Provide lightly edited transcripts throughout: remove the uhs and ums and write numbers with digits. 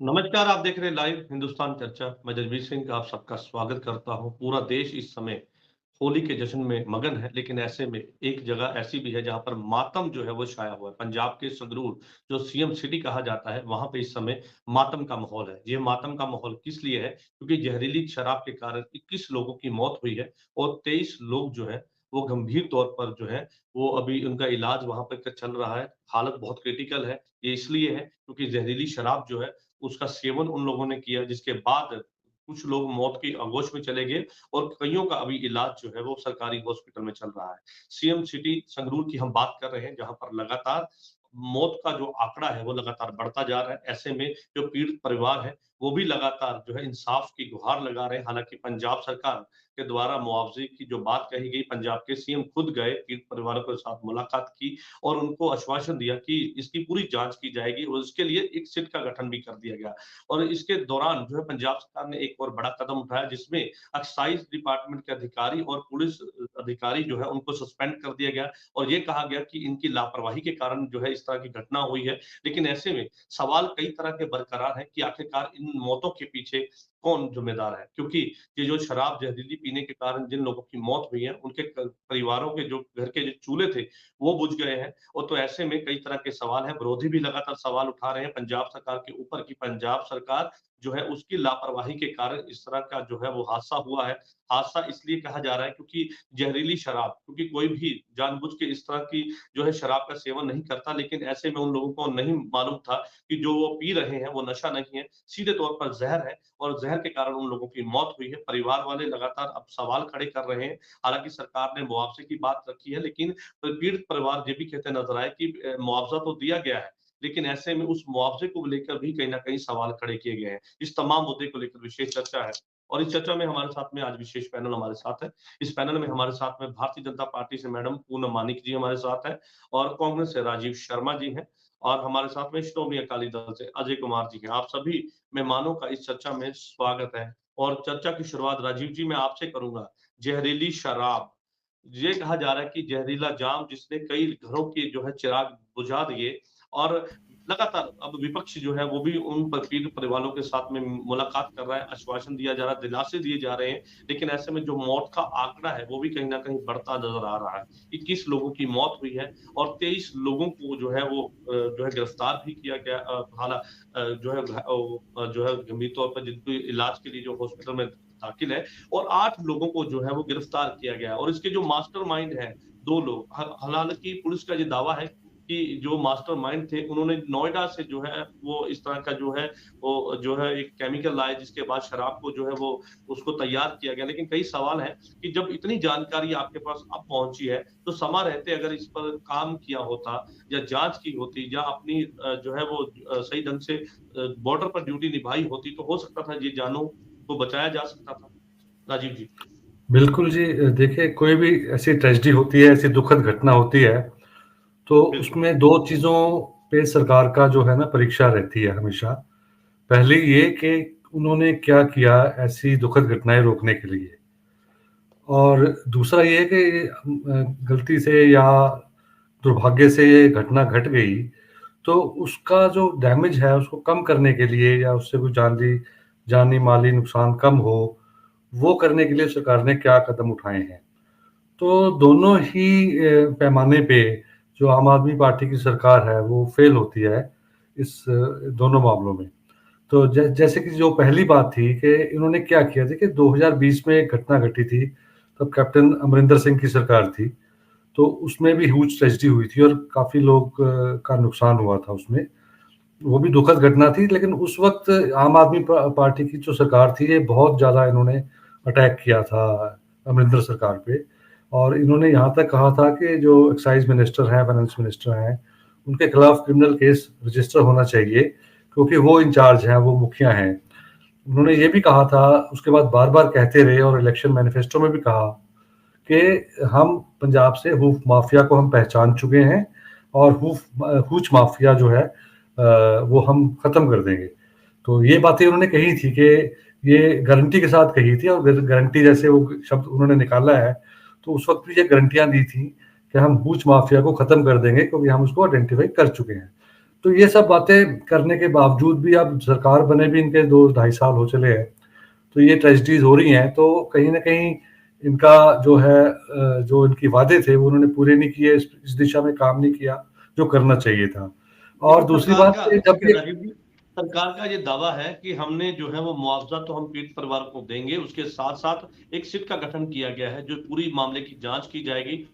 नमस्कार, आप देख रहे हैं लाइव हिंदुस्तान चर्चा। मैं जगबीर सिंह आप सबका स्वागत करता हूं। पूरा देश इस समय होली के जश्न में मगन है, लेकिन ऐसे में एक जगह ऐसी भी है जहां पर मातम जो है वो छाया हुआ है। पंजाब के संगरूर जो सीएम सिटी कहा जाता है, वहां पे इस समय मातम का माहौल है। ये मातम का माहौल किस लिए है? क्योंकि जहरीली शराब के कारण 21 लोगों की मौत हुई है और 23 लोग जो है वो गंभीर तौर पर जो है वो अभी उनका इलाज वहां पर चल रहा है। हालत बहुत क्रिटिकल है। ये इसलिए है क्योंकि जहरीली शराब जो है उसका सेवन उन लोगों ने किया, जिसके बाद कुछ लोग मौत की आगोश में चले गए और कईयों का अभी इलाज जो है वो सरकारी हॉस्पिटल में चल रहा है। सीएम सिटी संगरूर की हम बात कर रहे हैं, जहां पर लगातार मौत का जो आंकड़ा है वो लगातार बढ़ता जा रहा है। ऐसे में जो पीड़ित परिवार है वो भी लगातार जो है इंसाफ की गुहार लगा रहे हैं। हालांकि पंजाब सरकार के द्वारा मुआवजे की जो बात कही गई, पंजाब के सीएम खुद गए, पीड़ित परिवारों के साथ मुलाकात की और उनको आश्वासन दिया कि इसकी पूरी जांच की जाएगी और उसके लिए एक सिट का गठन भी कर दिया गया। और इसके दौरान जो है पंजाब सरकार ने एक और बड़ा कदम उठाया, जिसमें एक्साइज डिपार्टमेंट के अधिकारी और पुलिस अधिकारी जो है उनको सस्पेंड कर दिया गया और ये कहा गया कि इनकी लापरवाही के कारण जो है इस तरह की घटना हुई है। लेकिन ऐसे में सवाल कई तरह के बरकरार हैं कि आखिरकार इन मौतों के पीछे कौन जिम्मेदार है? क्योंकि ये जो शराब जहरीली पीने के कारण जिन लोगों की मौत हुई है, उनके परिवारों के जो घर के जो चूल्हे थे वो बुझ गए हैं। और तो ऐसे में कई तरह के सवाल हैं। विरोधी भी लगातार सवाल उठा रहे हैं पंजाब सरकार के ऊपर कि पंजाब सरकार जो है उसकी लापरवाही के कारण इस तरह का जो है वो हादसा हुआ है। हादसा इसलिए कहा जा रहा है क्योंकि जहरीली शराब, क्योंकि कोई भी जानबूझ के इस तरह की जो है शराब का सेवन नहीं करता, लेकिन ऐसे में उन लोगों को नहीं मालूम था कि जो वो पी रहे हैं वो नशा नहीं है, सीधे तौर पर जहर है और जहर के कारण उन लोगों की मौत हुई है। परिवार वाले लगातार अब सवाल खड़े कर रहे हैं। हालांकि सरकार ने मुआवजे की बात रखी है, लेकिन पीड़ित परिवार ये भी कहते नजर आए कि मुआवजा तो दिया गया है, लेकिन ऐसे में उस मुआवजे को लेकर भी कहीं न कहीं सवाल खड़े किए गए हैं। इस तमाम मुद्दे को लेकर विशेष चर्चा है और इस चर्चा में हमारे साथ में आज विशेष पैनल हमारे साथ है। इस पैनल में हमारे साथ में भारतीय जनता पार्टी से मैडम पूनम मानिक जी हमारे साथ हैं और कांग्रेस से राजीव शर्मा जी हैं और हमारे साथ में श्रोमणी अकाली दल से अजय कुमार जी हैं। आप सभी मेहमानों का इस चर्चा में स्वागत है और चर्चा की शुरुआत राजीव जी मैं आपसे करूँगा। जहरीली शराब, ये कहा जा रहा है कि जहरीला जाम जिसने कई घरों के जो है चिराग बुझा दिए और लगातार अब विपक्ष जो है वो भी उन पीड़ित परिवारों के साथ में मुलाकात कर रहा है, आश्वासन दिया जा रहा है, दिलासे दिए जा रहे हैं। लेकिन ऐसे में जो मौत का आंकड़ा है वो भी कहीं न कहीं बढ़ता नज़र आ रहा है। 21 लोगों की मौत हुई है और 23 लोगों को जो है वो जो है गिरफ्तार भी किया गया। जो है जो है गंभीर तौर पर जिनको इलाज के लिए जो हॉस्पिटल में दाखिल है और 8 लोगों को जो है वो गिरफ्तार किया गया और इसके जो मास्टरमाइंड है 2 लोग। हालांकि पुलिस का ये दावा है कि जो मास्टरमाइंड थे उन्होंने नोएडा से जो है वो इस तरह का जो है एक केमिकल लाए, जिसके बाद शराब को जो है वो उसको तैयार किया गया। लेकिन कई सवाल हैं कि जब इतनी जानकारी आपके पास अब पहुंची है तो समय रहते अगर इस पर काम किया होता या जांच की होती या अपनी जो है वो सही ढंग से बॉर्डर पर ड्यूटी निभाई होती तो हो सकता था ये जानों को बचाया जा सकता था। राजीव जी। बिल्कुल जी। देखिए, कोई भी ऐसी ट्रेजेडी होती है, ऐसी दुखद घटना होती है, तो बिल्कुल। उसमें 2 चीज़ों पे सरकार का जो है ना परीक्षा रहती है हमेशा। पहली ये कि उन्होंने क्या किया ऐसी दुखद घटनाएँ रोकने के लिए, और दूसरा ये है कि गलती से या दुर्भाग्य से ये घटना घट गई, तो उसका जो डैमेज है उसको कम करने के लिए या उससे कोई जानी-माली नुकसान कम हो, वो करने के लिए सरकार ने क्या कदम उठाए हैं। तो दोनों ही पैमाने पे जो आम आदमी पार्टी की सरकार है वो फेल होती है इस दोनों मामलों में। तो जैसे कि जो पहली बात थी कि इन्होंने क्या किया, देखिए 2020 में एक घटना घटी थी, तब कैप्टन अमरिंदर सिंह की सरकार थी, तो उसमें भी ह्यूज ट्रेजेडी हुई थी और काफ़ी लोग का नुकसान हुआ था उसमें। वो भी दुखद घटना थी, लेकिन उस वक़्त आम आदमी पार्टी की जो सरकार थी, ये बहुत ज़्यादा इन्होंने अटैक किया था अमरिंदर सरकार पे, और इन्होंने यहाँ तक कहा था कि जो एक्साइज़ मिनिस्टर हैं, फाइनेंस मिनिस्टर हैं, उनके खिलाफ क्रिमिनल केस रजिस्टर होना चाहिए, क्योंकि वो इंचार्ज हैं, वो मुखिया हैं। उन्होंने ये भी कहा था, उसके बाद बार-बार कहते रहे और इलेक्शन मैनिफेस्टो में भी कहा कि हम पंजाब से हूफ माफिया को हम पहचान चुके हैं और हूच माफिया जो है वो हम ख़त्म कर देंगे। तो ये बातें उन्होंने कही थी कि ये गारंटी के साथ कही थी, और गारंटी जैसे वो शब्द उन्होंने निकाला है, तो उस वक़्त भी ये गारंटियाँ दी थी कि हम हूच माफिया को ख़त्म कर देंगे, क्योंकि हम उसको आइडेंटिफ़ाई कर चुके हैं। तो ये सब बातें करने के बावजूद भी अब सरकार बने भी इनके 2-2.5 साल हो चले हैं, तो ये ट्रेजेडीज़ हो रही हैं, तो कहीं न कहीं इनका जो है जो इनके वादे थे वो उन्होंने पूरे नहीं किए, इस दिशा में काम नहीं किया, जो करना चाहिए था। और लेकिन दूसरी सरकार बात का कि जब देखिए ये राजीव जी, सरकार का ये दावा है कि हमने जो है वो मुआवजा तो हम पीड़ित परिवार को देंगे, उसके साथ साथ एक सिट का गठन किया गया है जो पूरी मामले की जांच की जाएगी।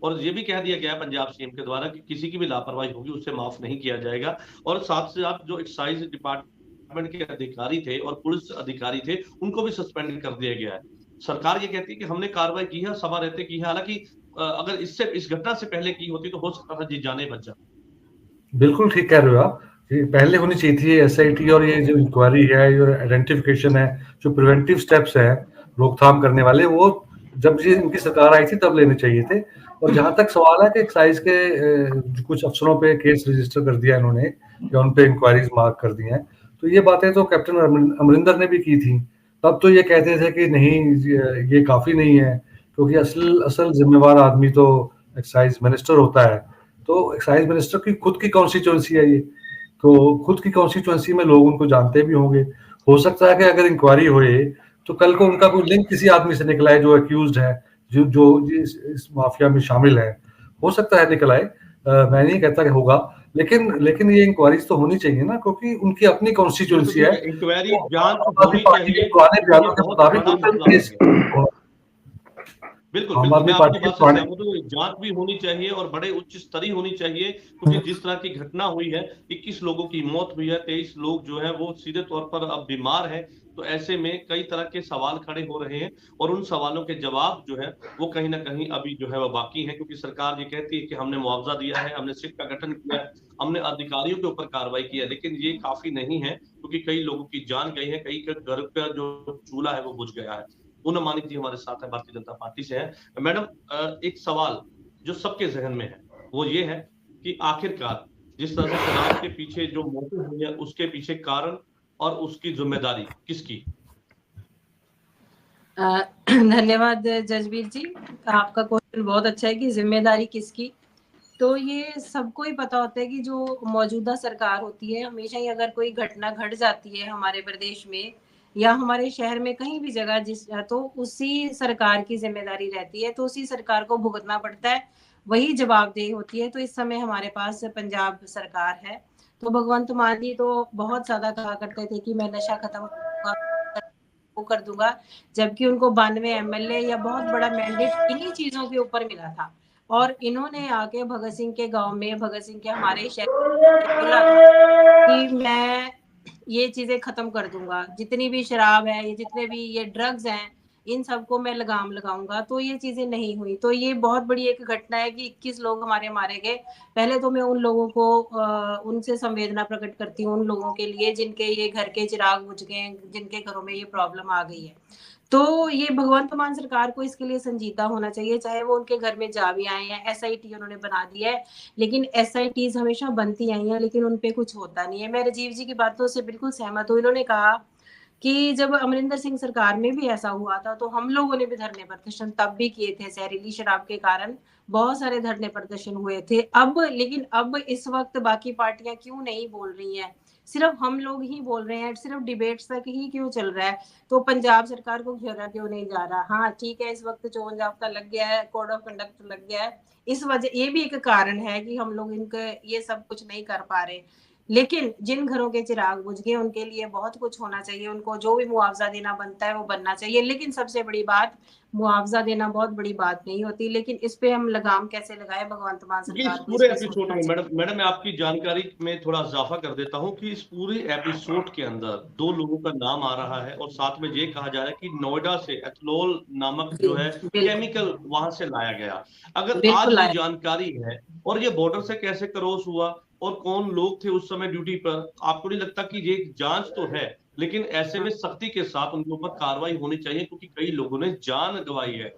और ये भी कह दिया गया है पंजाब सीएम के द्वारा कि किसी की भी लापरवाही होगी उसे माफ नहीं किया जाएगा। और साथ से साथ जो एक्साइज डिपार्टमेंट के अधिकारी थे और पुलिस अधिकारी थे उनको भी सस्पेंड कर दिया गया है। सरकार ये कहती है कि हमने कार्रवाई की है, सभा रहते की है, हालांकि अगर इससे इस घटना से पहले की होती तो हो सकता था जी जाने बच जाती। बिल्कुल ठीक कह रहे हो आप। ये पहले होनी चाहिए थी एसआईटी, और ये जो इंक्वायरी है, जो आइडेंटिफिकेशन है, जो प्रिवेंटिव स्टेप्स हैं रोकथाम करने वाले, वो जब ये इनकी सरकार आई थी तब लेने चाहिए थे। और जहां तक सवाल है कि एक्साइज के कुछ अफसरों पे केस रजिस्टर कर दिया इन्होंने या उन पे इंक्वायरीज मार्क कर दी हैं, तो ये बातें तो कैप्टन अमरिंदर ने भी की थी। तब तो ये कहते थे कि नहीं, ये काफी नहीं है, क्योंकि असल असल जिम्मेवार आदमी तो एक्साइज मिनिस्टर होता है। तो एक्साइज मिनिस्टर की खुद की कॉन्स्टिट्यूएंसी है ये, तो खुद की कॉन्स्टिट्यूएंसी में लोग उनको जानते भी होंगे। हो सकता है कि अगर इंक्वायरी होए तो कल को उनका कोई लिंक किसी आदमी से निकला है जो अक्यूज्ड है, जो जो इस माफिया में शामिल है, हो सकता है निकल आए। मैं नहीं कहता कि होगा, लेकिन ये इंक्वायरीज तो होनी चाहिए ना, क्योंकि उनकी अपनी बिल्कुल कॉन्स्टिट्यूएंसी है। देखिए, इंक्वायरी वो जांच आम आदमी होनी पार्टी के चाहिए पुराने क्योंकि ये बयानों के बहुत मुताबिक बड़ा उनका मसला हो केस, गया। बिल्कुल, आम बिल्कुल, आदमी मैं आपकी पार्टी के बात से पुराने, सहमत हूँ। जाँच भी होनी चाहिए और बड़े उच्च स्तरीय होनी चाहिए, क्योंकि जिस तरह की घटना हुई है, 21 लोगों की मौत हुई है, 23 लोग जो हैं वो सीधे तौर पर अब बीमार हैं। तो ऐसे में कई तरह के सवाल खड़े हो रहे हैं और उन सवालों के जवाब जो है वो कहीं न कहीं अभी जो है वो बाकी हैं, क्योंकि सरकार ये कहती है कि हमने मुआवजा दिया है, हमने सिट का गठन किया है, हमने अधिकारियों के ऊपर कार्रवाई की है, लेकिन ये काफ़ी नहीं है, क्योंकि कई लोगों की जान गई है, कई के घर का जो चूल्हा है वो बुझ गया है। पूनम मानिक जी हमारे साथ हैं, भारतीय जनता पार्टी से हैं। मैडम, एक सवाल जो सबके जहन में है वो ये है कि आखिरकार जिस तरह से शराब के पीछे जो मौतें हुई है उसके पीछे कारण और उसकी जिम्मेदारी किसकी? धन्यवाद जजबीर जी। आपका क्वेश्चन बहुत अच्छा है कि जिम्मेदारी किसकी। तो ये सबको ही पता होता है कि जो मौजूदा सरकार होती है, हमेशा ही अगर कोई घटना घट जाती है हमारे प्रदेश में या हमारे शहर में कहीं भी जगह तो उसी सरकार की जिम्मेदारी रहती है, तो उसी सरकार को भुगतना पड़ता है, वही जवाबदेही होती है। तो इस समय हमारे पास पंजाब सरकार है। तो भगवंत मान जी तो बहुत ज्यादा कहा करते थे कि मैं नशा खत्म वो कर दूंगा, जबकि उनको 92 एमएलए या बहुत बड़ा मैंडेट इन्हीं चीजों के ऊपर मिला था। और इन्होंने आके भगत सिंह के गांव में, भगत सिंह के हमारे शहर में बोला था कि मैं ये चीजें खत्म कर दूंगा, जितनी भी शराब है, ये जितने भी ये ड्रग्स हैं, इन सबको मैं लगाम लगाऊंगा। तो ये चीजें नहीं हुई। तो ये बहुत बड़ी एक घटना है कि 21 लोग हमारे मारे गए। पहले तो मैं उन लोगों को उनसे संवेदना प्रकट करती हूँ, उन लोगों के लिए जिनके ये घर के चिराग बुझ गए, जिनके घरों में ये प्रॉब्लम आ गई है। तो ये भगवंत मान सरकार को इसके लिए संजीदा होना चाहिए, चाहे वो उनके घर में जा भी आए हैं। एसआईटी उन्होंने बना दी है, लेकिन एसआईटीज हमेशा बनती आई हैं, लेकिन उनपे कुछ होता नहीं है। मैं राजीव जी की बातों से बिल्कुल सहमत हूँ। इन्होंने कहा कि जब अमरिंदर सिंह सरकार में भी ऐसा हुआ था तो हम लोगों ने भी धरने प्रदर्शन तब भी किए थे, जहरीली शराब के कारण बहुत सारे धरने प्रदर्शन हुए थे। लेकिन अब इस वक्त बाकी पार्टियां क्यों नहीं बोल रही हैं, सिर्फ हम लोग ही बोल रहे हैं, सिर्फ डिबेट्स तक ही क्यों चल रहा है। तो पंजाब सरकार को घेरा क्यों नहीं जा रहा? हाँ ठीक है, इस वक्त चोन जाब्ता लग गया है, कोड ऑफ कंडक्ट लग गया है, इस वजह ये भी एक कारण है कि हम लोग इनके ये सब कुछ नहीं कर पा रहे। लेकिन जिन घरों के चिराग बुझ गए उनके लिए बहुत कुछ होना चाहिए, उनको जो भी मुआवजा देना बनता है वो बनना चाहिए। लेकिन सबसे बड़ी बात, मुआवजा देना बहुत बड़ी बात नहीं होती, लेकिन इस पे हम लगाम कैसे लगाए, भगवंत मान कि इस सरकार को इस पूरे पे एपिसोड सोचना में चाहिए। मैडम मैं आपकी जानकारी में थोड़ा इजाफा कर देता हूं कि इस पूरे एपिसोड के अंदर दो लोगों का नाम आ रहा है और साथ में ये कहा जा रहा है कि नोएडा से एथलोल नामक जो है बिल्कुल केमिकल वहां से लाया गया। अगर आज बिल्कुल ये आया। जानकारी है और ये बॉर्डर से कैसे क्रॉस हुआ और कौन लोग थे उस समय ड्यूटी पर, आपको नहीं लगता कि ये जांच तो है, लेकिन ऐसे में सख्ती के साथ उनके ऊपर कार्रवाई होनी चाहिए, क्योंकि कई लोगों ने जान गंवाई है।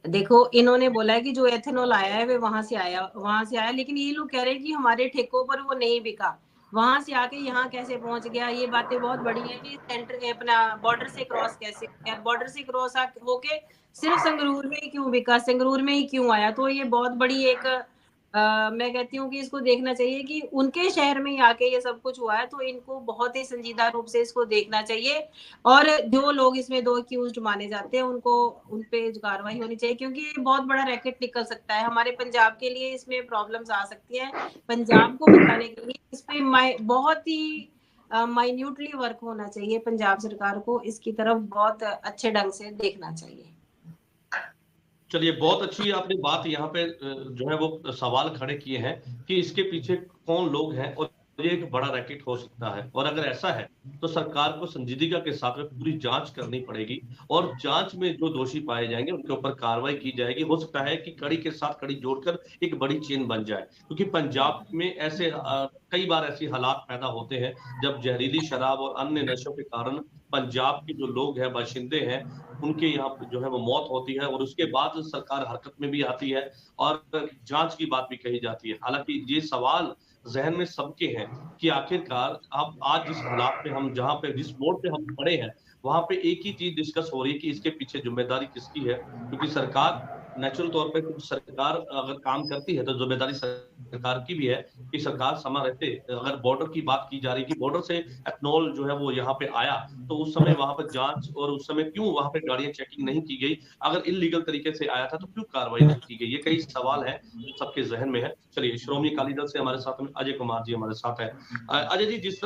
देखो इन्होंने बोला है कि जो एथेनॉल आया है वे वहां से आया, लेकिन ये लोग कह रहे हैं कि हमारे ठेकों पर वो नहीं बिका, वहां से आके यहाँ कैसे पहुंच गया। ये बातें बहुत बड़ी है कि सेंटर अपना बॉर्डर से क्रॉस कैसे किया, बॉर्डर से क्रॉस होके सिर्फ संगरूर में ही क्यों बिका, संगरूर में ही क्यों आया। तो ये बहुत बड़ी एक मैं कहती हूँ कि इसको देखना चाहिए कि उनके शहर में ही आके ये सब कुछ हुआ है, तो इनको बहुत ही संजीदा रूप से इसको देखना चाहिए और जो लोग इसमें 2 अक्यूज्ड माने जाते हैं उनको उन पे कार्रवाई होनी चाहिए, क्योंकि ये बहुत बड़ा रैकेट निकल सकता है। हमारे पंजाब के लिए इसमें प्रॉब्लम्स आ सकती हैं। पंजाब को बचाने के लिए इस पे बहुत ही माइन्यूटली वर्क होना चाहिए। पंजाब सरकार को इसकी तरफ बहुत अच्छे ढंग से देखना चाहिए। चलिए, बहुत अच्छी आपने बात यहाँ पे जो है वो सवाल खड़े किए हैं कि इसके पीछे कौन लोग हैं और ये एक बड़ा रैकेट हो सकता है, और अगर ऐसा है तो सरकार को संजीदगी के साथ में पूरी जांच करनी पड़ेगी और जांच में जो दोषी पाए जाएंगे उनके ऊपर कार्रवाई की जाएगी। हो सकता है कि कड़ी के साथ कड़ी जोड़कर एक बड़ी चेन बन जाए, क्योंकि पंजाब में ऐसे कई बार ऐसी हालात पैदा होते हैं जब जहरीली शराब और अन्य नशों के कारण पंजाब के जो लोग हैं, बाशिंदे हैं, उनके यहाँ पे जो है वो मौत होती है और उसके बाद सरकार हरकत में भी आती है और जांच की बात भी कही जाती है। हालांकि ये सवाल जहन में सबके हैं कि आखिरकार अब आज जिस हालात में हम जहां पे जिस मोड़ पे हम खड़े हैं वहां पे एक ही चीज डिस्कस हो रही है कि इसके पीछे जिम्मेदारी किसकी है, क्योंकि सरकार नेचुरल तौर पे सरकार अगर काम करती है तो जिम्मेदारी सरकार की भी है कि सरकार समय रहते, अगर बॉर्डर की बात की जा रही कि बॉर्डर से एथनॉल जो है वो यहाँ पे आया तो उस समय वहां पर जांच और उस समय क्यों वहां पे गाड़ियां चेकिंग नहीं की गई, अगर इलीगल तरीके से आया था तो क्यों कार्रवाई नहीं की गई। ये कई सवाल है जो सबके जहन में है। चलिए, श्रोमणी अकाली दल से हमारे साथ में अजय कुमार जी हमारे साथ है। अजय जी, जिस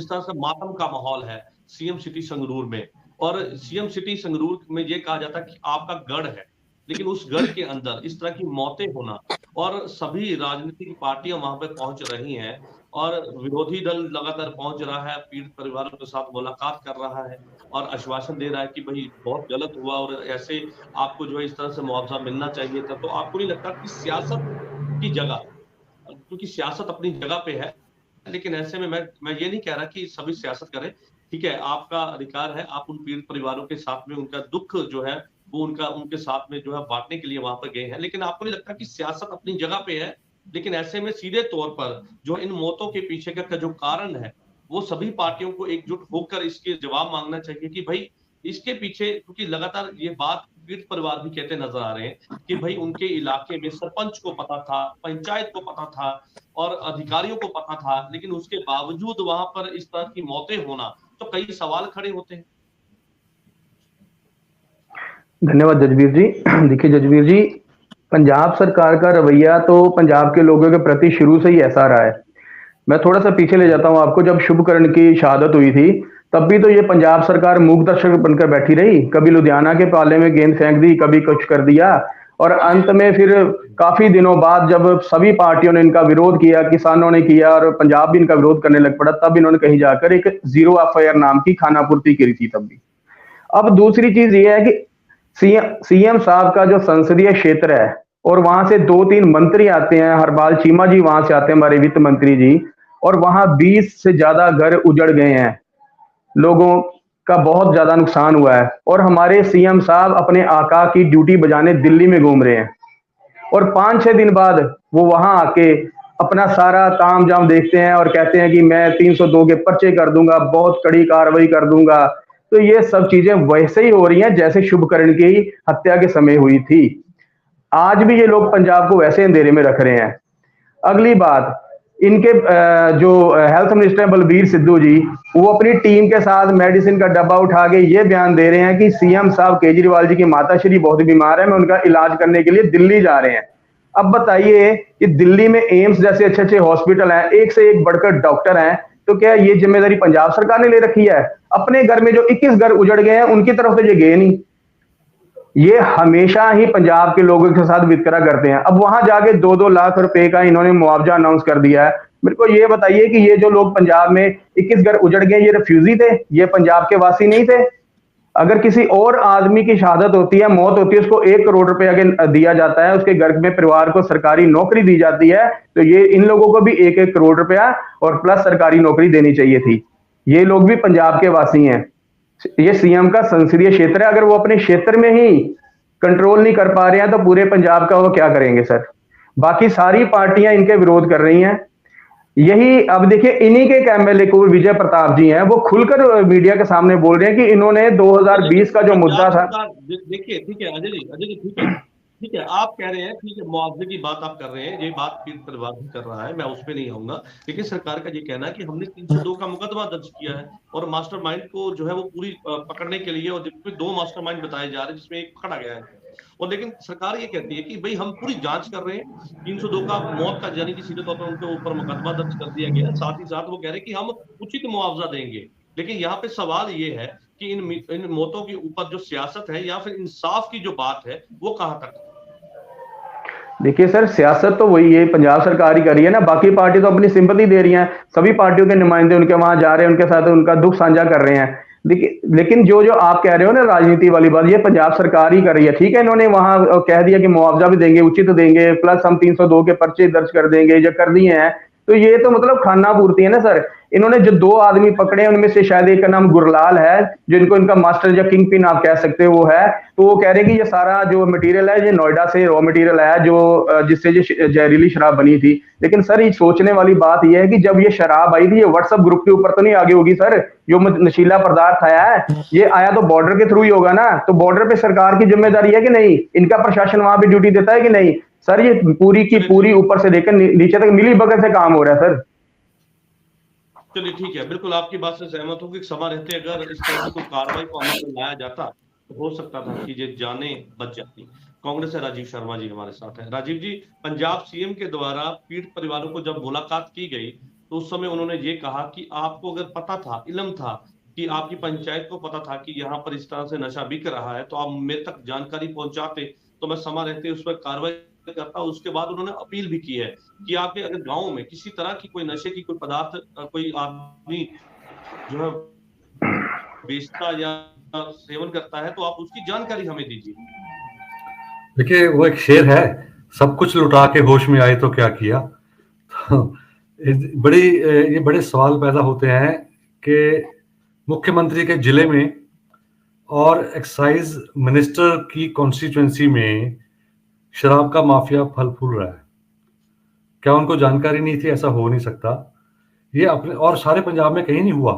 तरह से मातम का माहौल है सीएम सिटी संगरूर में, और सीएम सिटी संगरूर में ये कहा जाता है कि आपका गढ़ है, लेकिन उस गढ़ के अंदर इस तरह की मौतें होना और सभी राजनीतिक पार्टियां वहां पर पहुंच रही हैं और विरोधी दल लगातार पहुंच रहा है, पीड़ित परिवारों के साथ मुलाकात कर रहा है और आश्वासन दे रहा है कि भाई बहुत गलत हुआ और ऐसे आपको जो है इस तरह से मुआवजा मिलना चाहिए था। तो आपको नहीं लगता कि सियासत की जगह, क्योंकि सियासत अपनी जगह पे है, लेकिन ऐसे में मैं ये नहीं कह रहा कि सभी सियासत करें, ठीक है, आपका अधिकार है, आप उन पीड़ित परिवारों के साथ में उनका दुख जो है वो उनके साथ में जो है बांटने के लिए वहां पर गए हैं, लेकिन आपको नहीं लगता कि सियासत अपनी जगह पे है, लेकिन ऐसे में सीधे तौर पर जो इन मौतों के पीछे का जो कारण है वो सभी पार्टियों को एकजुट होकर इसके जवाब मांगना चाहिए कि भाई इसके पीछे, क्योंकि लगातार ये बात पीड़ित परिवार भी कहते नजर आ रहे हैं कि भाई उनके इलाके में सरपंच को पता था, पंचायत को पता था और अधिकारियों को पता था, लेकिन उसके बावजूद वहां पर इस तरह की मौतें होना, तो कई सवाल खड़े होते हैं। धन्यवाद जजबीर जी। देखिए जजबीर जी, पंजाब सरकार का रवैया तो पंजाब के लोगों के प्रति शुरू से ही ऐसा रहा है। मैं थोड़ा सा पीछे ले जाता हूं आपको, जब शुभकरण की शहादत हुई थी तब भी तो ये पंजाब सरकार मूक दर्शक बनकर बैठी रही, कभी लुधियाना के पाले में गेंद फेंक दी, कभी कुछ कर दिया, और अंत में फिर काफी दिनों बाद जब सभी पार्टियों ने इनका विरोध किया, किसानों ने किया और पंजाब भी इनका विरोध करने लग पड़ा, तब इन्होंने कहीं जाकर एक जीरो एफआईआर नाम की खानापूर्ति करी थी तब भी। अब दूसरी चीज ये है कि सीएम साहब का जो संसदीय क्षेत्र है और वहां से 2-3 मंत्री आते हैं, हरपाल चीमा जी वहां से आते हैं, हमारे वित्त मंत्री जी, और वहां 20 से ज्यादा घर उजड़ गए हैं, लोगों का बहुत ज्यादा नुकसान हुआ है, और हमारे सीएम साहब अपने आका की ड्यूटी बजाने दिल्ली में घूम रहे हैं, और 5-6 दिन बाद वो वहां आके अपना सारा ताम जाम देखते हैं और कहते हैं कि मैं 302 के पर्चे कर दूंगा, बहुत कड़ी कार्रवाई कर दूंगा। तो ये सब चीजें वैसे ही हो रही हैं जैसे शुभकरण की हत्या के समय हुई थी। आज भी ये लोग पंजाब को वैसे अंधेरे में रख रहे हैं। अगली बात, इनके जो हेल्थ मिनिस्टर है बलबीर सिद्धू जी, वो अपनी टीम के साथ मेडिसिन का डब्बा उठा के ये बयान दे रहे हैं कि सीएम साहब केजरीवाल जी की माताश्री बहुत बीमार है, मैं उनका इलाज करने के लिए दिल्ली जा रहे हैं। अब बताइए कि दिल्ली में एम्स जैसे अच्छे अच्छे हॉस्पिटल हैं, एक से एक बढ़कर डॉक्टर हैं, तो क्या ये जिम्मेदारी पंजाब सरकार ने ले रखी है? अपने घर में जो 21 घर उजड़ गए हैं उनकी तरफ तो ये गए नहीं। ये हमेशा ही पंजाब के लोगों के साथ वितकरा करते हैं। अब वहां जाके 2-2 लाख रुपए का इन्होंने मुआवजा अनाउंस कर दिया है। मेरे को ये बताइए कि ये जो लोग पंजाब में 21 घर उजड़ गए, ये रिफ्यूजी थे, ये पंजाब के वासी नहीं थे? अगर किसी और आदमी की शहादत होती है, मौत होती है, उसको 1 करोड़ रुपया दिया जाता है, उसके घर में परिवार को सरकारी नौकरी दी जाती है, तो ये इन लोगों को भी 1-1 करोड़ रुपया और प्लस सरकारी नौकरी देनी चाहिए थी। ये लोग भी पंजाब के वासी हैं। ये सीएम का संसदीय क्षेत्र है, अगर वो अपने क्षेत्र में ही कंट्रोल नहीं कर पा रहे हैं तो पूरे पंजाब का वो क्या करेंगे सर? बाकी सारी पार्टियां इनके विरोध कर रही हैं। यही अब देखिए, इन्हीं के एमएलए को विजय प्रताप जी हैं, वो खुलकर मीडिया के सामने बोल रहे हैं कि इन्होंने 2020 का जो मुद्दा था। देखिए, ठीक है अजय जी, ठीक है, ठीक है, आप कह रहे हैं, ठीक है, मुआवजे की बात आप कर रहे हैं, ये बात पीड़ित परिवार भी कर रहा है, मैं उस पे नहीं आऊंगा। लेकिन सरकार का ये कहना है कि हमने 302 का मुकदमा दर्ज किया है और मास्टरमाइंड को जो है वो पूरी पकड़ने के लिए, और जिसमें 2 मास्टरमाइंड बताए जा रहे हैं जिसमें एक पकड़ा गया है। और लेकिन सरकार ये कहती है कि भाई हम पूरी जांच कर रहे हैं, 302 का मौत का यानी कि सीधे तौर पर उनके ऊपर मुकदमा दर्ज कर दिया गया, साथ ही साथ वो कह रहे हैं कि हम उचित मुआवजा देंगे। लेकिन यहाँ पे सवाल ये है कि इन मौतों के ऊपर जो सियासत है या फिर इंसाफ की जो बात है वो कहाँ तक है? देखिए सर, सियासत तो वही है, पंजाब सरकार ही कर रही है ना, बाकी पार्टी तो अपनी सिंपैथी दे रही हैं, सभी पार्टियों के नुमाइंदे उनके वहां जा रहे हैं, उनके साथ उनका दुख साझा कर रहे हैं। देखिए, लेकिन जो जो आप कह रहे हो ना राजनीति वाली बात, ये पंजाब सरकार ही कर रही है। ठीक है, इन्होंने वहां कह दिया कि मुआवजा भी देंगे, उचित देंगे, प्लस हम 302 के पर्चे दर्ज कर देंगे, जो कर दिए हैं। तो ये तो मतलब खाना पूर्ति है ना सर। इन्होंने जो 2 आदमी पकड़े उनमें से शायद एक का नाम गुरलाल है, जो इनको इनका मास्टर या किंग पिन आप कह सकते हो वो है। तो वो कह रहे हैं कि ये सारा जो मटेरियल है ये नोएडा से रॉ मटेरियल है, जो जिससे ये जहरीली शराब बनी थी। लेकिन सर ये सोचने वाली बात यह है कि जब ये शराब आई थी, ये व्हाट्सएप ग्रुप के ऊपर तो नहीं आगे होगी सर। जो नशीला पदार्थ आया है, ये आया तो बॉर्डर के थ्रू ही होगा ना। तो बॉर्डर पे सरकार की जिम्मेदारी है कि नहीं, इनका प्रशासन वहां भी ड्यूटी देता है कि नहीं सर? ये पूरी की पूरी ऊपर से लेकर नीचे तक मिली भगत से काम हो रहा है सर। चलिए ठीक है, बिल्कुल आपकी बात से सहमत हूँ कि समय रहते अगर इस तरह की कोई कार्रवाई को अमल में लाया जाता तो हो सकता था कि ये जाने बच जाती। कांग्रेस से राजीव शर्मा जी हमारे साथ हैं। राजीव जी, पंजाब सीएम के द्वारा पीड़ित परिवारों को जब मुलाकात की गई तो उस समय उन्होंने ये कहा कि आपको अगर पता था, इल्म था कि आपकी पंचायत को पता था कि यहाँ पर इस तरह से नशा बिक रहा है तो आप मेरे तक जानकारी पहुंचाते तो मैं समय रहते उस पर कार्रवाई करता। उसके बाद उन्होंने अपील भी की है कि आपके अगर गांव में किसी तरह की कोई नशे की कोई पदार्थ कोई आदमी जो है बेचता या सेवन करता है तो आप उसकी जानकारी हमें दीजिए। देखिए, वो एक शेर है, सब कुछ लुटा के होश में आए तो क्या किया। तो ये बड़े सवाल पैदा होते हैं कि मुख्यमंत्री के जिले में और एक्साइज मिनिस्टर की कॉन्स्टिट्यूएंसी में शराब का माफिया फल फूल रहा है। क्या उनको जानकारी नहीं थी? ऐसा हो नहीं सकता। ये अपने और सारे पंजाब में कहीं नहीं हुआ,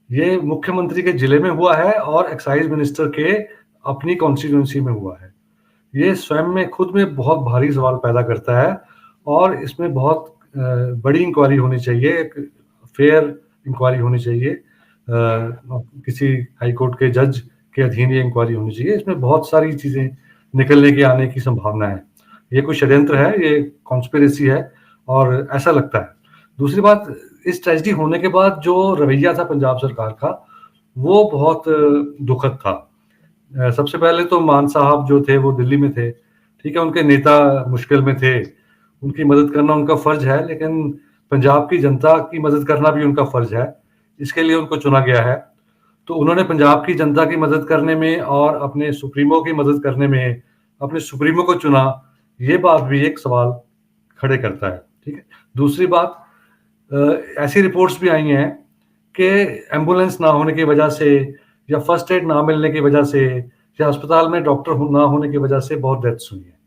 ये मुख्यमंत्री के जिले में हुआ है और एक्साइज मिनिस्टर के अपनी कॉन्स्टिट्यूएंसी में हुआ है। ये स्वयं में खुद में बहुत भारी सवाल पैदा करता है और इसमें बहुत बड़ी इंक्वायरी होनी चाहिए, एक फेयर इंक्वायरी होनी चाहिए। किसी हाई कोर्ट के जज के अधीन ये इंक्वायरी होनी चाहिए। इसमें बहुत सारी चीज़ें निकलने की आने की संभावना है। ये कोई षड्यंत्र है, ये कॉन्स्पिरेसी है और ऐसा लगता है। दूसरी बात, इस ट्रेजेडी होने के बाद जो रवैया था पंजाब सरकार का वो बहुत दुखद था। सबसे पहले तो मान साहब जो थे वो दिल्ली में थे, ठीक है, उनके नेता मुश्किल में थे, उनकी मदद करना उनका फर्ज है, लेकिन पंजाब की जनता की मदद करना भी उनका फर्ज है, इसके लिए उनको चुना गया है। तो उन्होंने पंजाब की जनता की मदद करने में और अपने सुप्रीमो की मदद करने में अपने सुप्रीमो को चुना, ये बात भी एक सवाल खड़े करता है, ठीक है। दूसरी बात, ऐसी रिपोर्ट्स भी आई हैं कि एम्बुलेंस ना होने की वजह से या फर्स्ट एड ना मिलने की वजह से या अस्पताल में डॉक्टर ना होने की वजह से बहुत डेथ्स हुई हैं।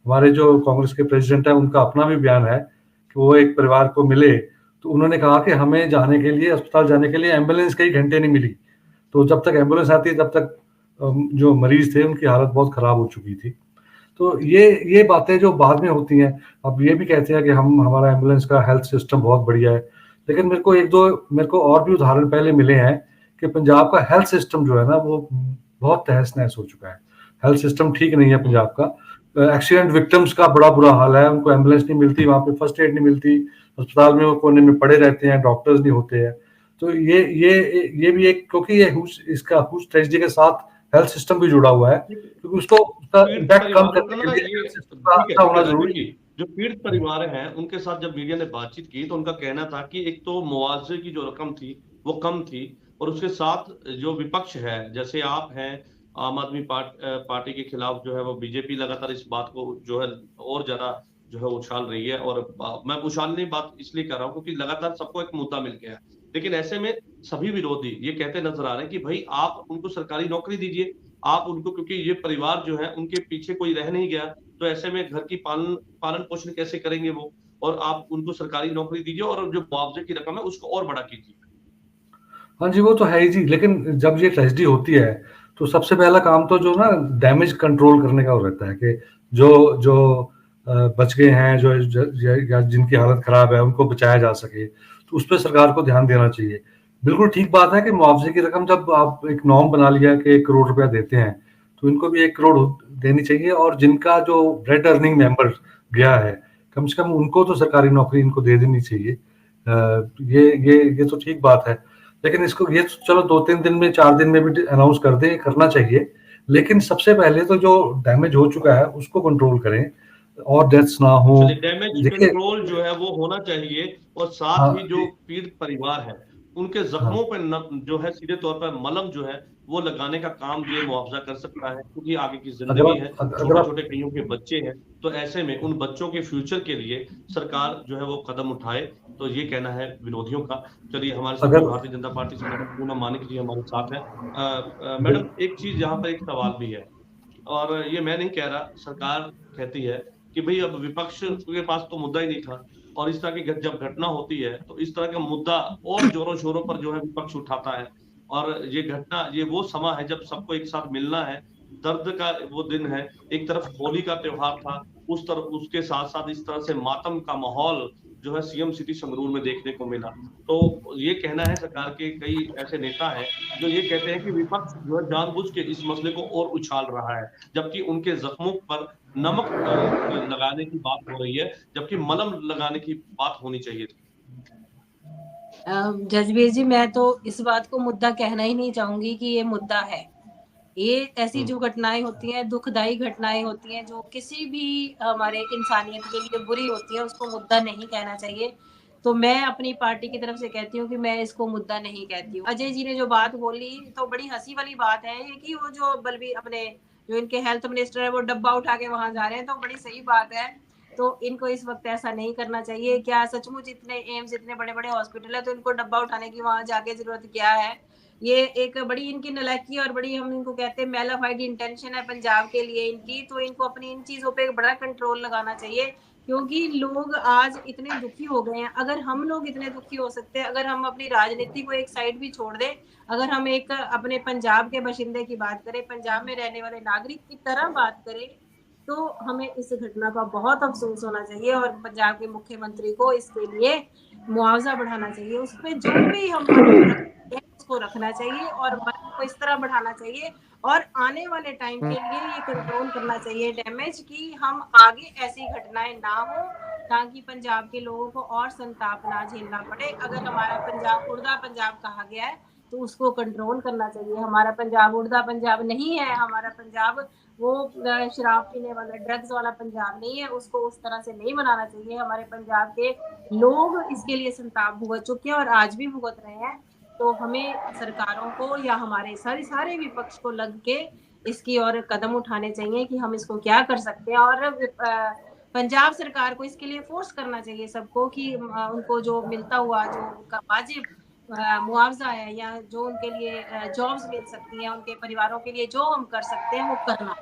हमारे जो कांग्रेस के प्रेसिडेंट हैं उनका अपना भी बयान है कि वो एक परिवार को मिले तो उन्होंने कहा कि हमें जाने के लिए, अस्पताल जाने के लिए एम्बुलेंस कई घंटे नहीं मिली। तो जब तक एम्बुलेंस आती तब तक जो मरीज थे उनकी हालत बहुत ख़राब हो चुकी थी। तो ये बातें जो बाद में होती हैं, अब ये भी कहते हैं कि हमारा एम्बुलेंस का हेल्थ सिस्टम बहुत बढ़िया है, लेकिन मेरे को और भी उदाहरण पहले मिले हैं कि पंजाब का हेल्थ सिस्टम जो है ना वो बहुत तहस नहस हो चुका है। हेल्थ सिस्टम ठीक नहीं है पंजाब का। एक्सीडेंट विक्टिम्स का बड़ा बुरा हाल है, उनको एम्बुलेंस नहीं मिलती, वहाँ पे फर्स्ट एड नहीं मिलती, अस्पताल में वो कोने में पड़े रहते हैं, डॉक्टर्स नहीं होते हैं। तो ये भी एक, क्योंकि ये इसका ट्रेजेडी के साथ हेल्थ सिस्टम भी जुड़ा हुआ है, क्योंकि उसका इम्पैक्ट कम करने के लिए हेल्थ सिस्टम का अच्छा होना जरूरी है। जो पीड़ित परिवार हैं उनके साथ जब मीडिया ने बातचीत की तो उनका कहना था कि एक तो मुआवजे की जो रकम थी वो कम थी और उसके साथ जो विपक्ष है, जैसे आप हैं, आम आदमी पार्टी के खिलाफ जो है वो बीजेपी लगातार इस बात को जो है और ज्यादा जो है उछाल रही है। और मैं उछालने की बात इसलिए कर रहा हूँ क्योंकि लगातार सबको एक मुद्दा मिल गया है, लेकिन ऐसे में सभी विरोधी ये कहते नजर आ रहे हैं कि भाई आप उनको सरकारी नौकरी दीजिए, आप उनको, क्योंकि ये परिवार जो है उनके पीछे कोई रह नहीं गया, तो ऐसे में घर की पालन पोषण कैसे करेंगे वो, और आप उनको सरकारी नौकरी दीजिए और जो मुआवजे की रकम है उसको और बड़ा कीजिए। हाँ जी, वो तो है ही जी, लेकिन जब ये ट्रेजेडी होती है तो सबसे पहला काम तो जो ना डैमेज कंट्रोल करने का हो रहता है कि जो जो बच गए हैं, जो या जिनकी हालत खराब है, उनको बचाया जा सके, तो उस पर सरकार को ध्यान देना चाहिए। बिल्कुल ठीक बात है कि मुआवजे की रकम जब आप एक नॉर्म बना लिया कि 1 करोड़ रुपया देते हैं, तो इनको भी 1 करोड़ देनी चाहिए, और जिनका जो ब्रेड अर्निंग मेंबर गया है, कम से कम उनको तो सरकारी नौकरी इनको दे देनी चाहिए। ये तो ठीक बात है, लेकिन इसको ये चलो 2-3 दिन में, 4 दिन में भी अनाउंस कर दें, करना चाहिए, लेकिन सबसे पहले तो जो डैमेज हो चुका है उसको कंट्रोल करें और डेथ्स ना हो। डैमेज देखिए, कंट्रोल जो है वो होना चाहिए, और साथ हाँ ही जो पीड़ित परिवार है उनके जख्मों हाँ पर जो है सीधे तौर पर मलम जो है वो लगाने का काम ये मुआवजा कर सकता है, क्योंकि आगे की अगर जिंदगी है, आप अगर छोटे आप छोटे कईयों के बच्चे हैं, तो ऐसे में उन बच्चों के फ्यूचर के लिए सरकार जो है वो कदम उठाए। तो ये कहना है विरोधियों का। चलिए, हमारे साथ में अगर भारतीय जनता पार्टी से मैडम पूनम मानिक जी हमारे साथ है। मैडम, एक चीज यहाँ पर एक सवाल भी है, और ये मैं नहीं कह रहा, सरकार कहती है कि भाई अब विपक्ष के पास तो मुद्दा ही नहीं था, और इस तरह की जब घटना होती है तो इस तरह का मुद्दा और जोरों शोरों पर जो है विपक्ष उठाता है। और ये घटना, ये वो समय है जब सबको एक साथ मिलना है, दर्द का वो दिन है। एक तरफ होली का त्योहार था, उस तरफ उसके साथ साथ इस तरह से मातम का माहौल जो है सीएम सिटी संगरूर में देखने को मिला। तो ये कहना है, सरकार के कई ऐसे नेता हैं जो ये कहते हैं कि विपक्ष जो है जानबूझ के इस मसले को और उछाल रहा है, जबकि उनके जख्मों पर नमक लगाने की बात हो रही है, जबकि मलम लगाने की बात होनी चाहिए थी। जजबीर जी, मैं तो इस बात को मुद्दा कहना ही नहीं चाहूंगी कि ये मुद्दा है। ये ऐसी जो घटनाएं होती हैं, दुखदाई घटनाएं होती हैं, जो किसी भी हमारे इंसानियत के लिए बुरी होती है, उसको मुद्दा नहीं कहना चाहिए। तो मैं अपनी पार्टी की तरफ से कहती हूँ कि मैं इसको मुद्दा नहीं कहती हूँ। अजय जी ने जो बात बोली, तो बड़ी हंसी वाली बात है ये कि वो जो बल्कि अपने जो इनके हेल्थ मिनिस्टर है वो डब्बा उठा के वहां जा रहे हैं, तो बड़ी सही बात है। तो इनको इस वक्त ऐसा नहीं करना चाहिए। क्या सचमुच इतने एम्स, इतने बड़े बड़े हॉस्पिटल है, तो इनको डब्बा उठाने की वहां जाके जरूरत क्या है? ये एक बड़ी इनकी नालायकी और बड़ी, हम इनको कहते हैं मैलाफाइड इंटेंशन है पंजाब के लिए इनकी। तो इनको अपनी इन चीजों पे बड़ा कंट्रोल लगाना चाहिए, क्योंकि लोग आज इतने दुखी हो गए हैं। अगर हम लोग इतने दुखी हो सकते हैं, अगर हम अपनी राजनीति को एक साइड भी छोड़ दें, अगर हम एक अपने पंजाब के बाशिंदे की बात करें, पंजाब में रहने वाले नागरिक की तरह बात करें, तो हमें इस घटना का बहुत अफसोस होना चाहिए, और पंजाब के मुख्यमंत्री को इसके लिए मुआवजा बढ़ाना चाहिए। उस पर जो भी हम उसको रखना चाहिए, और मन को इस तरह बढ़ाना चाहिए, और आने वाले टाइम के लिए ये कंट्रोल करना चाहिए डैमेज, कि हम आगे ऐसी घटनाएं ना हो, ताकि पंजाब के लोगों को और संताप ना झेलना पड़े। अगर हमारा पंजाब उड़दा पंजाब कहा गया है, तो उसको कंट्रोल करना चाहिए। हमारा पंजाब उड़दा पंजाब नहीं है, हमारा पंजाब वो शराब पीने वाला, ड्रग्स वाला पंजाब नहीं है। उसको उस तरह से नहीं बनाना चाहिए। हमारे पंजाब के लोग इसके लिए संताप भुगत चुके हैं और आज भी भुगत रहे हैं। तो हमें सरकारों को या हमारे सारे विपक्ष को लग के इसकी और कदम उठाने चाहिए कि हम इसको क्या कर सकते हैं, और पंजाब सरकार को इसके लिए फोर्स करना चाहिए सबको कि उनको जो मिलता हुआ, जो उनका वाजिब मुआवजा है, या जो उनके लिए जॉब्स मिल सकती हैं, उनके परिवारों के लिए जो हम कर सकते हैं वो करना।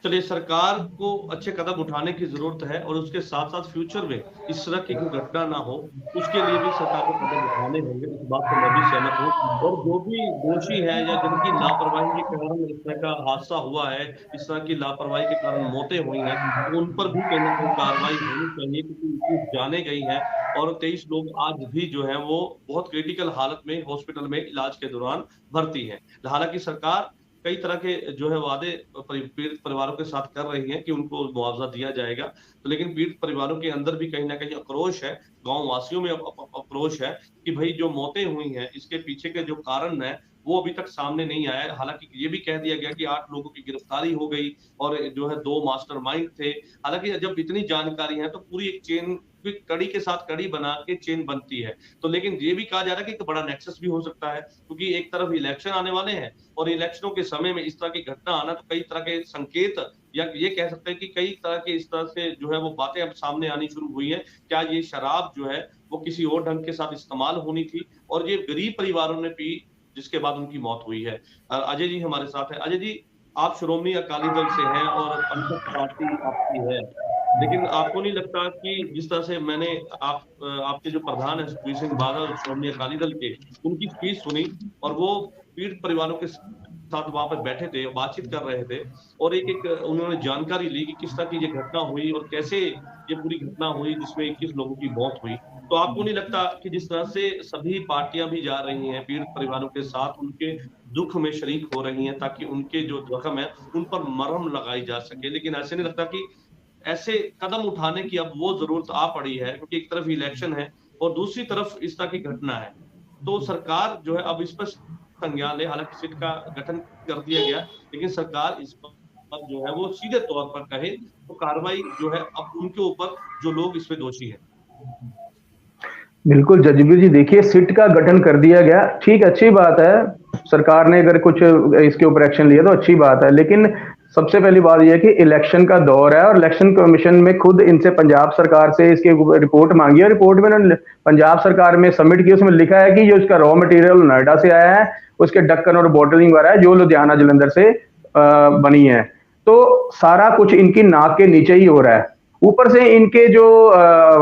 चलिए, सरकार को अच्छे कदम उठाने की जरूरत है, और उसके साथ साथ फ्यूचर में इस तरह की कोई घटना ना हो, उसके लिए भी सरकार को कदम उठाने होंगे। इस बात से मैं भी सहमत हूँ। और जो भी दोषी है या जिनकी लापरवाही के कारण इस तरह का हादसा हुआ है, इस तरह की लापरवाही के कारण मौतें हुई हैं, तो उन पर भी कहीं ना कहीं कार्रवाई होनी चाहिए, क्योंकि उनकी जाने गई हैं, और 23 लोग आज भी जो है वो बहुत क्रिटिकल हालत में हॉस्पिटल में इलाज के दौरान भर्ती हैं। हालांकि सरकार कई तरह के जो है वादे पीड़ित परिवारों के साथ कर रही है कि उनको मुआवजा दिया जाएगा, तो लेकिन पीड़ित परिवारों के अंदर भी कहीं ना कहीं आक्रोश है, गांव वासियों में आक्रोश है कि भाई जो मौतें हुई हैं इसके पीछे के जो कारण है वो अभी तक सामने नहीं आया है। हालांकि ये भी कह दिया गया कि 8 लोगों की गिरफ्तारी हो गई, और जो है 2 मास्टरमाइंड थे। हालांकि जब इतनी जानकारी है तो पूरी एक चेन, कड़ी के साथ कड़ी बना के चेन बनती है। तो लेकिन ये भी कहा जा रहा है कि एक बड़ा नेक्सस भी हो सकता है, क्योंकि एक तरफ इलेक्शन आने वाले हैं, और इलेक्शनों के समय में इस तरह की घटना आना, तो कई तरह के संकेत, या ये कह सकते हैं कि कई तरह के इस तरह से जो है वो बातें अब सामने आनी शुरू हुई है। क्या ये शराब जो है वो किसी और ढंग के साथ इस्तेमाल होनी थी, और ये गरीब परिवारों ने पी, जिसके बाद उनकी मौत हुई है। अजय जी हमारे साथ है। अजय जी, आप श्रोमणी अकाली दल से हैं और पंथक पार्टी आपकी है, लेकिन आपको नहीं लगता कि जिस तरह से मैंने आपके जो प्रधान है सुखबीर सिंह बादल श्रोमणी अकाली दल के, उनकी स्पीच सुनी, और वो पीड़ित परिवारों के साथ वहां पर बैठे थे, बातचीत कर रहे थे और एक एक उन्होंने जानकारी ली कि किस तरह की ये घटना हुई और कैसे ये पूरी घटना हुई जिसमें 21 लोगों की मौत हुई। तो आपको नहीं लगता कि जिस तरह से सभी पार्टियां भी जा रही हैं पीड़ित परिवारों के साथ, उनके दुख में शरीक हो रही हैं ताकि उनके जो जख्म है उन पर मरहम लगाई जा सके, लेकिन ऐसे नहीं लगता कि ऐसे कदम उठाने की अब वो जरूरत आ पड़ी है, क्योंकि एक तरफ इलेक्शन है और दूसरी तरफ इस तरह की घटना है। तो सरकार जो है अब इस पर संज्ञान ले, हालांकि सिट का गठन कर दिया गया, लेकिन सरकार इस पर जो है वो सीधे तौर पर कहे तो कार्रवाई जो है अब उनके ऊपर जो लोग इसमें दोषी हैं। बिल्कुल जजबीर जी, देखिए सिट का गठन कर दिया गया, ठीक, अच्छी बात है। सरकार ने अगर कुछ इसके ऊपर एक्शन लिया तो अच्छी बात है, लेकिन सबसे पहली बात यह है कि इलेक्शन का दौर है और इलेक्शन कमीशन में खुद इनसे पंजाब सरकार से इसके रिपोर्ट मांगी है। रिपोर्ट में उन्होंने पंजाब सरकार में सबमिट की, उसमें लिखा है कि जो इसका रॉ मटेरियल नोएडा से आया है, उसके ढक्कन और बॉटलिंग वगैरह जो लुधियाना जलंधर से बनी है। तो सारा कुछ इनकी नाक के नीचे ही हो रहा है। ऊपर से इनके जो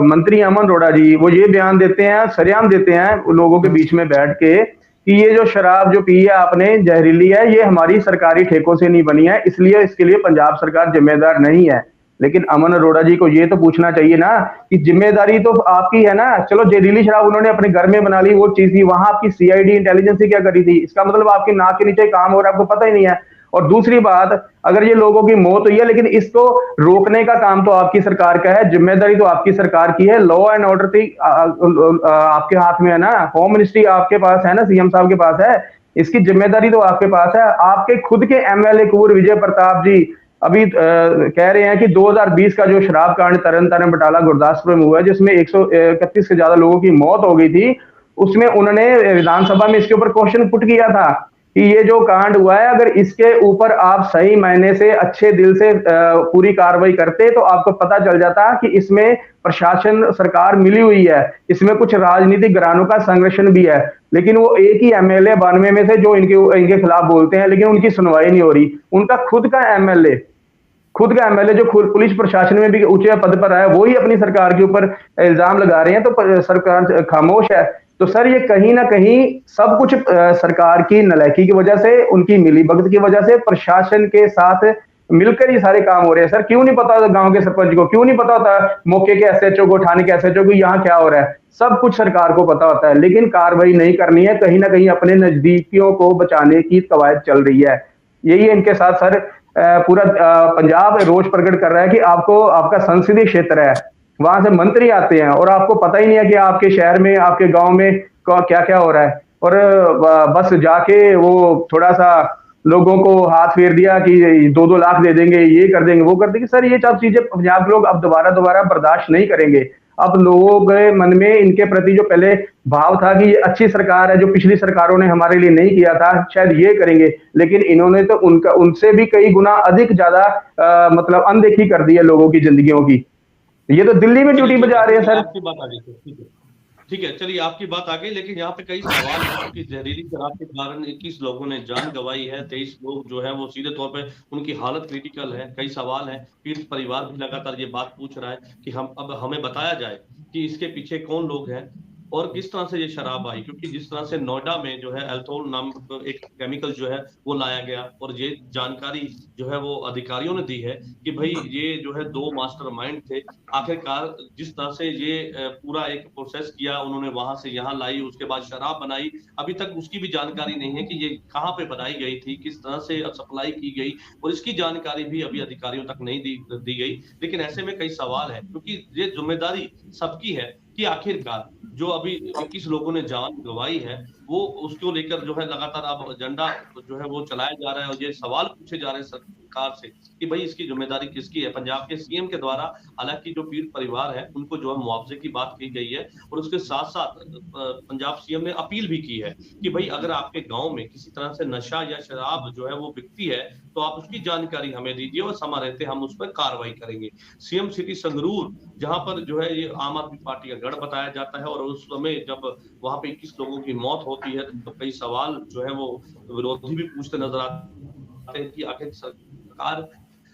मंत्री अमन अरोड़ा जी, वो ये बयान देते हैं, सरेआम देते हैं लोगों के बीच में बैठ के कि ये जो शराब जो पी है आपने जहरीली है, ये हमारी सरकारी ठेकों से नहीं बनी है, इसलिए इसके लिए पंजाब सरकार जिम्मेदार नहीं है। लेकिन अमन अरोड़ा जी को ये तो पूछना चाहिए ना कि जिम्मेदारी तो आपकी है ना। चलो जहरीली शराब उन्होंने अपने घर में बना ली, वो चीज थी, वहां आपकी सीआईडी इंटेलिजेंस क्या करी थी? इसका मतलब आपकी नाक के नीचे काम हो रहा है, आपको पता ही नहीं है। और दूसरी बात, अगर ये लोगों की मौत हुई है, लेकिन इसको रोकने का काम तो आपकी सरकार का है, जिम्मेदारी तो आपकी सरकार की है। लॉ एंड ऑर्डर थी आपके हाथ में है ना, होम मिनिस्ट्री आपके पास है ना, सीएम साहब के पास है, इसकी जिम्मेदारी तो आपके पास है। आपके खुद के एमएलए कुंवर विजय प्रताप जी अभी कह रहे हैं कि 2020 का जो शराब कांड तरन तारण बटाला गुरदासपुर में हुआ है, जिसमें 131 से ज्यादा लोगों की मौत हो गई थी, उसमें उन्होंने विधानसभा में इसके ऊपर क्वेश्चन पुट किया था कि ये जो कांड हुआ है, अगर इसके ऊपर आप सही मायने से अच्छे दिल से पूरी कार्रवाई करते तो आपको पता चल जाता कि इसमें प्रशासन सरकार मिली हुई है, इसमें कुछ राजनीतिक घरानों का संरक्षण भी है। लेकिन वो एक ही एमएलए 92 में से जो इनके खिलाफ बोलते हैं, लेकिन उनकी सुनवाई नहीं हो रही। उनका खुद का एमएलए जो पुलिस प्रशासन में भी ऊंचे पद पर है, वो ही अपनी सरकार के ऊपर इल्जाम लगा रहे हैं, तो सरकार खामोश है। तो सर ये कहीं ना कहीं सब कुछ सरकार की नलायकी की वजह से, उनकी मिलीभगत की वजह से, प्रशासन के साथ मिलकर ये सारे काम हो रहे हैं। सर क्यों नहीं पता होता गांव के सरपंच को, क्यों नहीं पता होता मौके के एसएचओ को, थाने के एसएचओ को यहाँ क्या हो रहा है? सब कुछ सरकार को पता होता है, लेकिन कार्रवाई नहीं करनी है। कहीं ना कहीं अपने नजदीकियों को बचाने की कवायद चल रही है। यही है इनके साथ सर। पूरा पंजाब रोष प्रकट कर रहा है कि आपका संसदीय क्षेत्र है, वहां से मंत्री आते हैं और आपको पता ही नहीं है कि आपके शहर में, आपके गांव में क्या क्या हो रहा है। और बस जाके वो थोड़ा सा लोगों को हाथ फेर दिया कि 2-2 लाख दे देंगे, ये कर देंगे, वो कर देंगे। सर ये सब चीजें पंजाब के लोग अब दोबारा बर्दाश्त नहीं करेंगे। अब लोगों के मन में इनके प्रति जो पहले भाव था कि ये अच्छी सरकार है, जो पिछली सरकारों ने हमारे लिए नहीं किया था, शायद ये करेंगे, लेकिन इन्होंने तो उनसे भी कई गुना अधिक ज्यादा मतलब अनदेखी कर दी है लोगों की जिंदगियों की। ये तो दिल्ली में ड्यूटी बजा रहे हैं सर। आपकी बात आ गई, ठीक है, चलिए आपकी बात आ गई, लेकिन यहाँ पे कई सवाल हैं कि जहरीली शराब के कारण 21 लोगों ने जान गंवाई है, 23 लोग जो है वो सीधे तौर पे उनकी हालत क्रिटिकल है। कई सवाल हैं, पीड़ित परिवार भी लगातार ये बात पूछ रहा है कि हमें बताया जाए कि इसके पीछे कौन लोग हैं और किस तरह से ये शराब आई, क्योंकि जिस तरह से नोएडा में जो है एल्थोल नाम एक केमिकल जो है वो लाया गया और ये जानकारी जो है वो अधिकारियों ने दी है कि भाई ये जो है 2 मास्टरमाइंड थे। आखिरकार जिस तरह से ये पूरा एक प्रोसेस किया, उन्होंने वहां से यहाँ लाई, उसके बाद शराब बनाई, अभी तक उसकी भी जानकारी नहीं है कि ये कहाँ पे बनाई गई थी, किस तरह से सप्लाई की गई, और इसकी जानकारी भी अभी अधिकारियों तक नहीं दी गई। लेकिन ऐसे में कई सवाल है, क्योंकि ये जिम्मेदारी सबकी है कि आखिरकार जो अभी 21 लोगों ने जान गंवाई है, वो उसको लेकर जो है लगातार अब एजेंडा जो है वो चलाया जा रहा है और ये सवाल पूछे जा रहे हैं सरकार से कि भाई इसकी जिम्मेदारी किसकी है। पंजाब के सीएम के द्वारा हालांकि जो पीड़ित परिवार है उनको जो है मुआवजे की बात की गई है, और उसके साथ साथ पंजाब सीएम ने अपील भी की है कि भाई अगर आपके गांव में किसी तरह से नशा या शराब जो है वो बिकती है तो आप उसकी जानकारी हमें दीजिए और समय रहते हम उस पर कार्रवाई करेंगे। सीएम सिटी संगरूर, जहां पर जो है ये आम आदमी पार्टी का गढ़ बताया जाता है, और उस समय जब वहां पे 21 लोगों की मौत होती है तो कई सवाल जो है वो विरोधी भी पूछते नजर आते हैं कि आखिर सरकार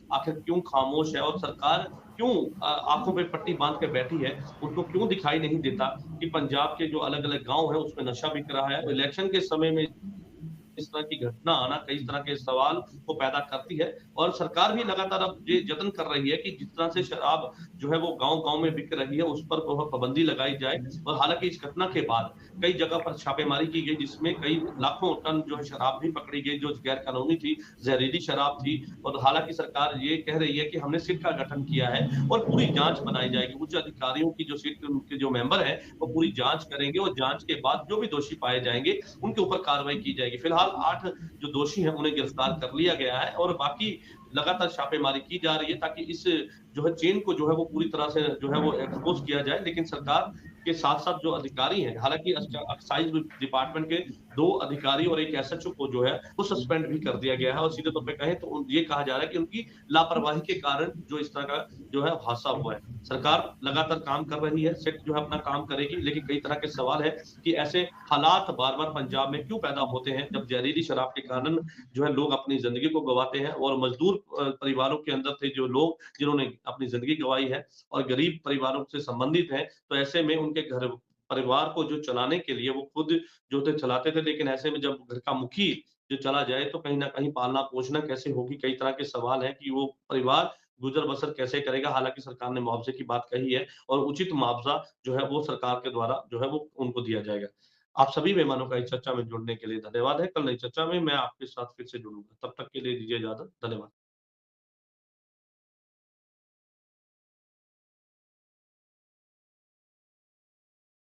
क्यों खामोश है, और सरकार क्यों आंखों पे पट्टी बांध के बैठी है। उनको क्यों दिखाई नहीं देता कि पंजाब के जो अलग अलग गांव है उसमें नशा बिक रहा है। इलेक्शन के समय में इस तरह की घटना आना कई तरह के सवाल को पैदा करती है। और सरकार भी लगातार अब ये जतन कर रही है कि जिस तरह से शराब जो है वो गाँव-गाँव में बिक रही है, उस पर पाबंदी लगाई जाए। और हालाँकि इस घटना के बाद कई जगह पर छापेमारी की गई, जिसमें कई लाखों टन जो है शराब भी पकड़ी गई, जो गैर कानूनी थी, जहरीली शराब थी। और हालाँकि सरकार ये कह रही है कि हमने सिट का गठन किया है और पूरी जाँच बनाई जाएगी। उच्च अधिकारियों की जो सिट के जो मेंबर हैं, वो पूरी जाँच करेंगे और जाँच के बाद जो भी दोषी पाए जाएँगे, उनके ऊपर कार्रवाई की जाएगी। फिलहाल 8 जो दोषी हैं, उन्हें गिरफ्तार कर लिया गया है और बाकी लगातार छापेमारी की जा रही है, ताकि इस जो है चेन को जो है वो पूरी तरह से जो है वो एक्सपोज़ किया जाए। लेकिन सरकार के साथ-साथ जो अधिकारी हैं, हालाँकि एक्साइज़ डिपार्टमेंट के 2 अधिकारी और 1 एसएचओ को जो है वो सस्पेंड भी कर दिया गया है। और सीधे तौर पे कहें तो ये कहा जा रहा है कि उनकी लापरवाही के कारण जो इस तरह का जो है हादसा हुआ है। सरकार लगातार काम कर रही है, सिट जो है अपना काम करेगी, लेकिन कई तरह के सवाल है कि ऐसे हालात बार-बार पंजाब में क्यों पैदा होते हैं, जब जहरीली शराब के कारण जो है लोग अपनी ज़िंदगी को गँवाते हैं। और मज़दूर परिवारों के अंदर थे जो लोग जिन्होंने अपनी ज़िंदगी गँवाई है और गरीब परिवारों से संबंधित हैं, तो ऐसे में उनके घर परिवार को जो चलाने के लिए वो खुद जो थे चलाते थे, लेकिन ऐसे में जब घर का मुखी जो चला जाए तो कहीं न कहीं पालना-पोषना कैसे होगी? कई तरह के सवाल हैं कि वो परिवार गुज़र-बसर कैसे करेगा? हालाँकि सरकार ने मुआवज़े की बात कही है और उचित मुआवज़ा जो है वो सरकार के द्वारा जो है वो उनको दिया जाएगा। आप सभी मेहमानों का इस चर्चा में जुड़ने के लिए धन्यवाद है। कल नई चर्चा में मैं आपके साथ फिर से जुड़ूँगा। तब तक के लिए दीजिए इजाज़त। धन्यवाद।